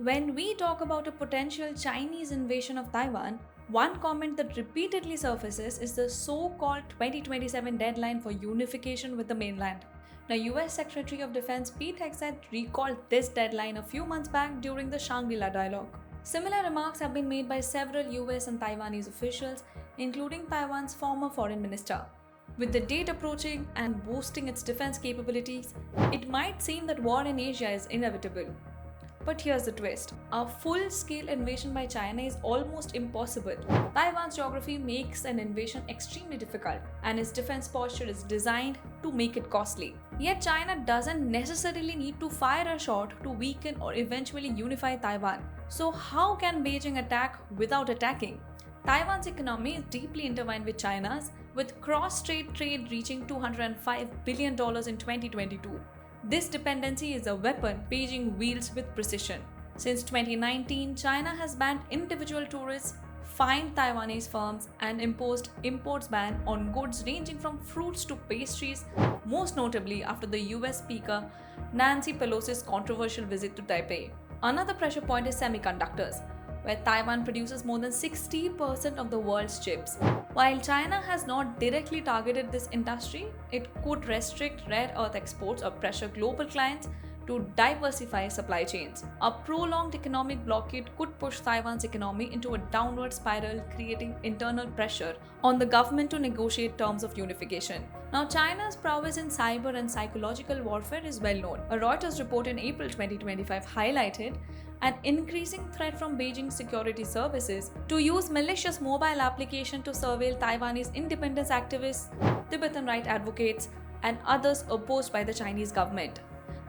When we talk about a potential Chinese invasion of Taiwan, one comment that repeatedly surfaces is the so called 2027 deadline for unification with the mainland. Now, US Secretary of Defense Pete Hegseth recalled this deadline a few months back during the Shangri La dialogue. Similar remarks have been made by several US and Taiwanese officials, including Taiwan's former foreign minister. With the date approaching and boosting its defense capabilities, it might seem that war in Asia is inevitable. But here's the twist. A full-scale invasion by China is almost impossible. Taiwan's geography makes an invasion extremely difficult, and its defense posture is designed to make it costly. Yet China doesn't necessarily need to fire a shot to weaken or eventually unify Taiwan. So how can Beijing attack without attacking? Taiwan's economy is deeply intertwined with China's, with cross-strait trade reaching $205 billion in 2022. This dependency is a weapon Beijing wields with precision. Since 2019, China has banned individual tourists, fined Taiwanese firms, and imposed imports ban on goods ranging from fruits to pastries, most notably after the US Speaker Nancy Pelosi's controversial visit to Taipei. Another pressure point is semiconductors, where Taiwan produces more than 60% of the world's chips. While China has not directly targeted this industry, it could restrict rare earth exports or pressure global clients to diversify supply chains. A prolonged economic blockade could push Taiwan's economy into a downward spiral, creating internal pressure on the government to negotiate terms of unification. Now, China's prowess in cyber and psychological warfare is well known. A Reuters report in April 2025 highlighted an increasing threat from Beijing's security services to use malicious mobile application to surveil Taiwanese independence activists, Tibetan right advocates, and others opposed by the Chinese government.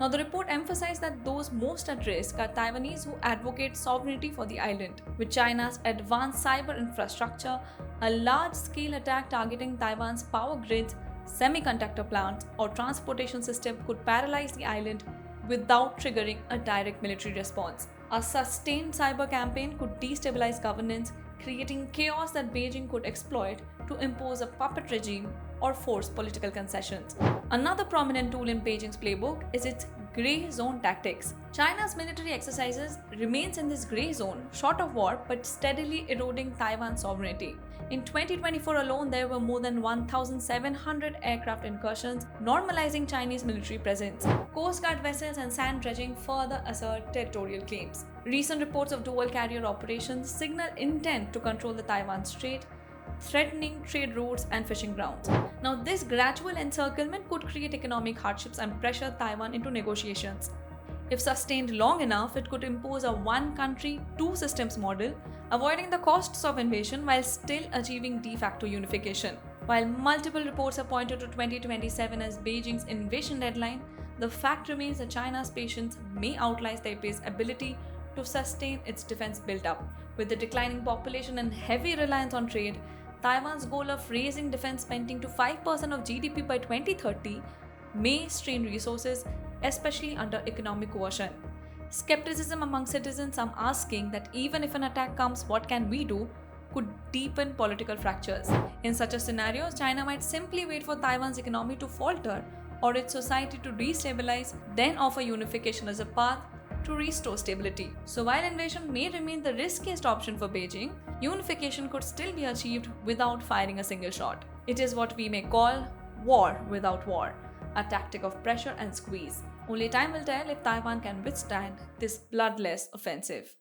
Now, the report emphasized that those most at risk are Taiwanese who advocate sovereignty for the island. With China's advanced cyber infrastructure, a large-scale attack targeting Taiwan's power grids, semiconductor plants, or transportation system could paralyze the island without triggering a direct military response. A sustained cyber campaign could destabilize governance, creating chaos that Beijing could exploit to impose a puppet regime or force political concessions. Another prominent tool in Beijing's playbook is its grey zone tactics. China's military exercises remains in this grey zone, short of war but steadily eroding Taiwan's sovereignty. In 2024 alone, there were more than 1,700 aircraft incursions, normalizing Chinese military presence. Coast Guard vessels and sand dredging further assert territorial claims. Recent reports of dual carrier operations signal intent to control the Taiwan Strait, threatening trade routes and fishing grounds. Now, this gradual encirclement could create economic hardships and pressure Taiwan into negotiations. If sustained long enough, it could impose a one country, two systems model, avoiding the costs of invasion while still achieving de facto unification. While multiple reports have pointed to 2027 as Beijing's invasion deadline, the fact remains that China's patience may outlast Taipei's ability to sustain its defense build-up. With the declining population and heavy reliance on trade, Taiwan's goal of raising defense spending to 5% of GDP by 2030 may strain resources, especially under economic coercion. Skepticism among citizens, some asking that even if an attack comes, what can we do, could deepen political fractures. In such a scenario, China might simply wait for Taiwan's economy to falter or its society to destabilize, then offer unification as a path to restore stability. So while invasion may remain the riskiest option for Beijing, unification could still be achieved without firing a single shot. It is what we may call war without war, a tactic of pressure and squeeze. Only time will tell if Taiwan can withstand this bloodless offensive.